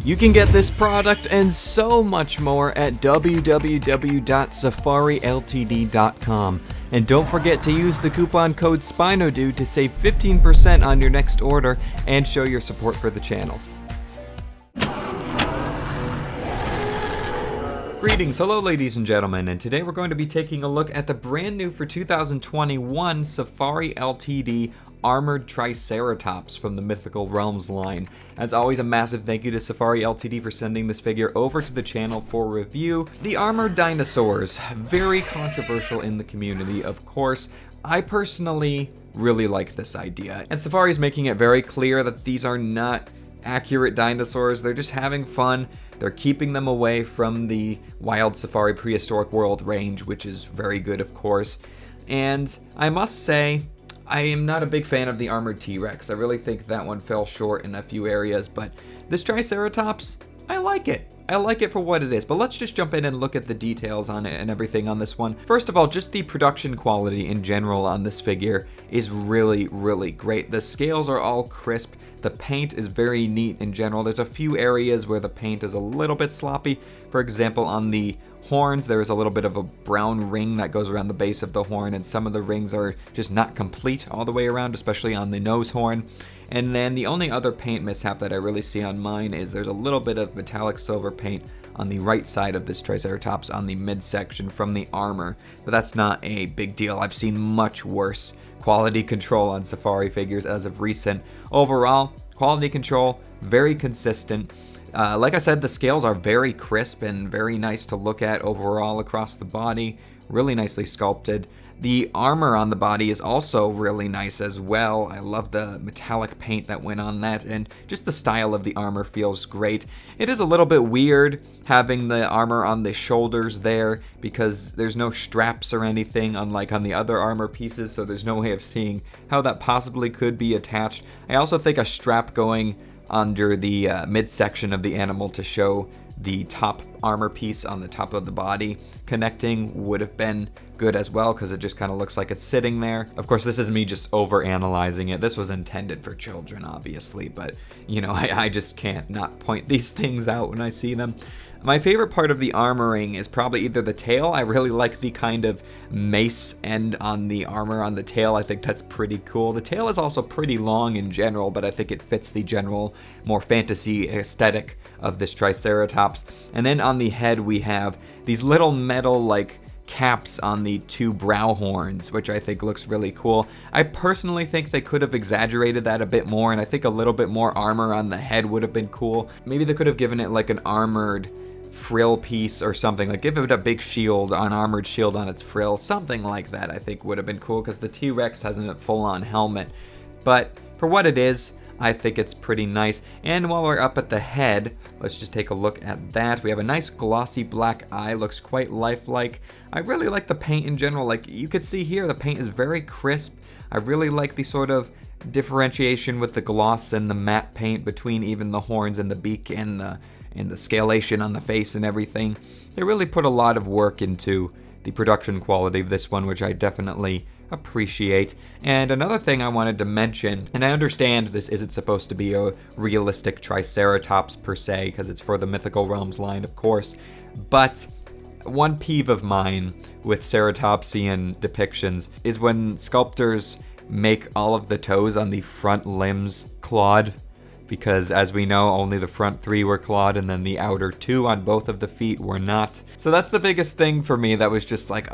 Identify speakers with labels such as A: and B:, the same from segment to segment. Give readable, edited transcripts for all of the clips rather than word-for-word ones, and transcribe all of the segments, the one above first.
A: You can get this product and so much more at www.safariltd.com. And don't forget to use the coupon code SpinoDude to save 15% on your next order and show your support for the channel. Greetings, hello ladies and gentlemen, and today we're going to be taking a look at the brand new for 2021 Safari Ltd Armored Triceratops from the Mythical Realms line. As always, a massive thank you to Safari Ltd for sending this figure over to the channel for review. The armored dinosaurs, very controversial in the community, of course. I personally really like this idea, and Safari's making it very clear that these are not accurate dinosaurs, they're just having fun. They're keeping them away from the Wild Safari Prehistoric World range, which is very good, of course. And I must say, I am not a big fan of the armored T-Rex. I really think that one fell short in a few areas, but this Triceratops, I like it. I like it for what it is, but let's just jump in and look at the details on it and everything on this one. First of all, just the production quality in general on this figure is really, really great. The scales are all crisp. The paint is very neat in general. There's a few areas where the paint is a little bit sloppy. For example, on the horns, there is a little bit of a brown ring that goes around the base of the horn, and some of the rings are just not complete all the way around, especially on the nose horn. And then the only other paint mishap that I really see on mine is there's a little bit of metallic silver paint on the right side of this Triceratops on the midsection from the armor, but that's not a big deal. I've seen much worse quality control on Safari figures as of recent. Overall, quality control, very consistent. Like I said, the scales are very crisp and very nice to look at overall across the body, really nicely sculpted. The armor on the body is also really nice as well. I love the metallic paint that went on that, and just the style of the armor feels great. It is a little bit weird having the armor on the shoulders there because there's no straps or anything, unlike on the other armor pieces, so there's no way of seeing how that possibly could be attached. I also think a strap going under the midsection of the animal to show the top armor piece on the top of the body connecting would have been good as well, because it just kind of looks like it's sitting there. Of course, this is me just over analyzing it. This was intended for children, obviously, but you know, I just can't not point these things out when I see them. My favorite part of the armoring is probably either the tail. I really like the kind of mace end on the armor on the tail. I think that's pretty cool. The tail is also pretty long in general, but I think it fits the general more fantasy aesthetic of this Triceratops. And then on the head we have these little metal like caps on the two brow horns, which I think looks really cool. I personally think they could have exaggerated that a bit more, and I think a little bit more armor on the head would have been cool. Maybe they could have given it like an armored frill piece or something, like give it a big shield, an armored shield on its frill, something like that I think would have been cool, because the T-Rex has a full-on helmet. But for what it is, I think it's pretty nice. And while we're up at the head, let's just take a look at that. We have a nice glossy black eye, looks quite lifelike. I really like the paint in general. Like you could see here, the paint is very crisp. I really like the sort of differentiation with the gloss and the matte paint between even the horns and the beak and the scalation on the face and everything. They really put a lot of work into the production quality of this one, which I definitely appreciate. And another thing I wanted to mention, and I understand this isn't supposed to be a realistic Triceratops per se, because it's for the Mythical Realms line, of course, but one peeve of mine with ceratopsian depictions is when sculptors make all of the toes on the front limbs clawed, because as we know, only the front 3 were clawed and then the outer 2 on both of the feet were not. So that's the biggest thing for me that was just like,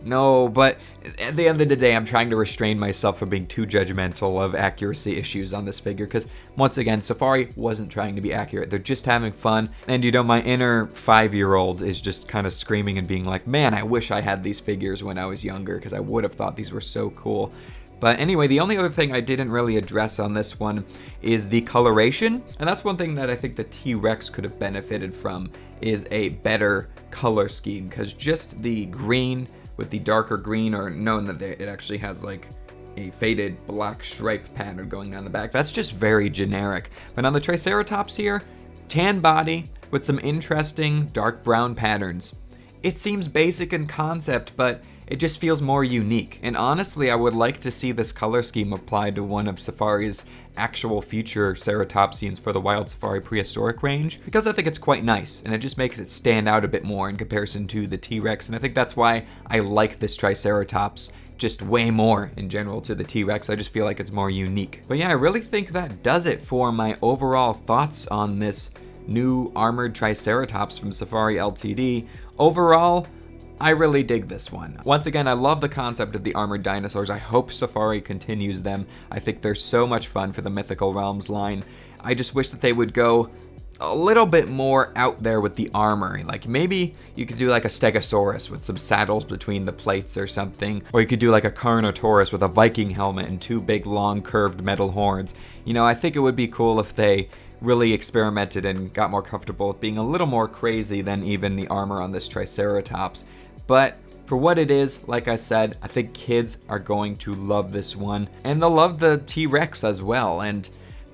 A: no, but at the end of the day, I'm trying to restrain myself from being too judgmental of accuracy issues on this figure, because once again, Safari wasn't trying to be accurate. They're just having fun, and you know, my inner 5-year-old is just kind of screaming and being like, man, I wish I had these figures when I was younger, because I would have thought these were so cool. But anyway, the only other thing I didn't really address on this one is the coloration, and that's one thing that I think the T-Rex could have benefited from, is a better color scheme, because just the green with the darker green, or known that it actually has like a faded black stripe pattern going down the back, that's just very generic. But on the Triceratops here, tan body with some interesting dark brown patterns. It seems basic in concept, but it just feels more unique. And honestly, I would like to see this color scheme applied to one of Safari's actual future ceratopsians for the Wild Safari Prehistoric range, because I think it's quite nice, and it just makes it stand out a bit more in comparison to the T-Rex, and I think that's why I like this Triceratops just way more in general to the T-Rex. I just feel like it's more unique. But yeah, I really think that does it for my overall thoughts on this new armored Triceratops from Safari Ltd. Overall, I really dig this one. Once again, I love the concept of the armored dinosaurs. I hope Safari continues them. I think they're so much fun for the Mythical Realms line. I just wish that they would go a little bit more out there with the armor. Like maybe you could do like a Stegosaurus with some saddles between the plates or something. Or you could do like a Carnotaurus with a Viking helmet and two big long curved metal horns. You know, I think it would be cool if they really experimented and got more comfortable with being a little more crazy than even the armor on this Triceratops. But for what it is, like I said, I think kids are going to love this one. And they'll love the T-Rex as well. And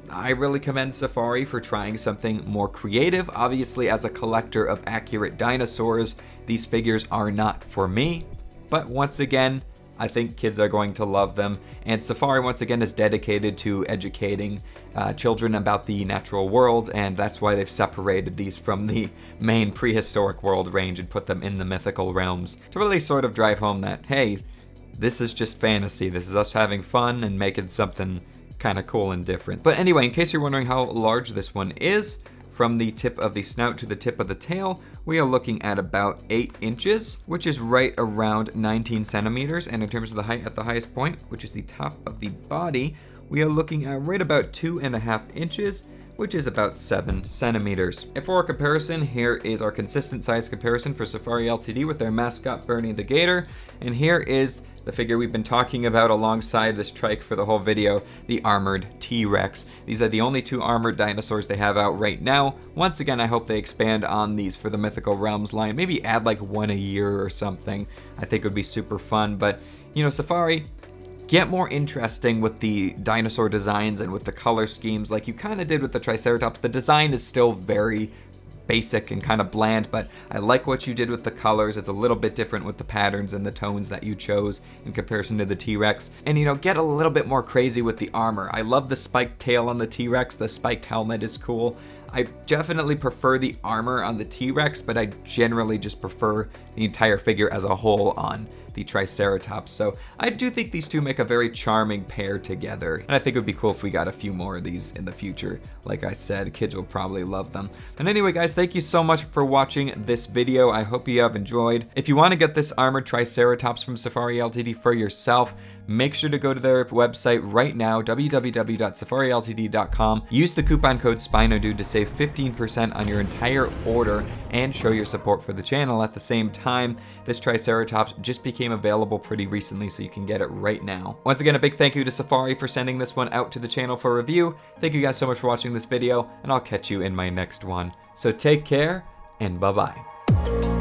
A: I really commend Safari for trying something more creative. Obviously, as a collector of accurate dinosaurs, these figures are not for me. But once again, I think kids are going to love them. And Safari, once again, is dedicated to educating children about the natural world, and that's why they've separated these from the main prehistoric world range and put them in the mythical realms to really sort of drive home that, hey, this is just fantasy. This is us having fun and making something kind of cool and different. But anyway, in case you're wondering how large this one is, from the tip of the snout to the tip of the tail, we are looking at about 8 inches, which is right around 19 centimeters. And in terms of the height at the highest point, which is the top of the body, we are looking at right about 2.5 inches, which is about 7 centimeters. And for our comparison, here is our consistent size comparison for Safari Ltd with their mascot Bernie the Gator. And here is the figure we've been talking about alongside this trike for the whole video, the armored T-Rex. These are the only 2 armored dinosaurs they have out right now. Once again, I hope they expand on these for the Mythical Realms line. Maybe add like one a year or something. I think it would be super fun. But, you know, Safari, get more interesting with the dinosaur designs and with the color schemes like you kind of did with the Triceratops. The design is still very basic and kind of bland, but I like what you did with the colors. It's a little bit different with the patterns and the tones that you chose in comparison to the T-Rex. And, you know, get a little bit more crazy with the armor. I love the spiked tail on the T-Rex. The spiked helmet is cool. I definitely prefer the armor on the T-Rex, but I generally just prefer the entire figure as a whole on the Triceratops. So I do think these two make a very charming pair together. And I think it would be cool if we got a few more of these in the future. Like I said, kids will probably love them. And anyway, guys, thank you so much for watching this video. I hope you have enjoyed. If you want to get this armored Triceratops from Safari Ltd for yourself, make sure to go to their website right now, www.safariltd.com. Use the coupon code SpinoDude to save 15% on your entire order and show your support for the channel. At the same time, this Triceratops just became available pretty recently, so you can get it right now. Once again, a big thank you to Safari for sending this one out to the channel for review. Thank you guys so much for watching this video, and I'll catch you in my next one. So take care, and bye-bye.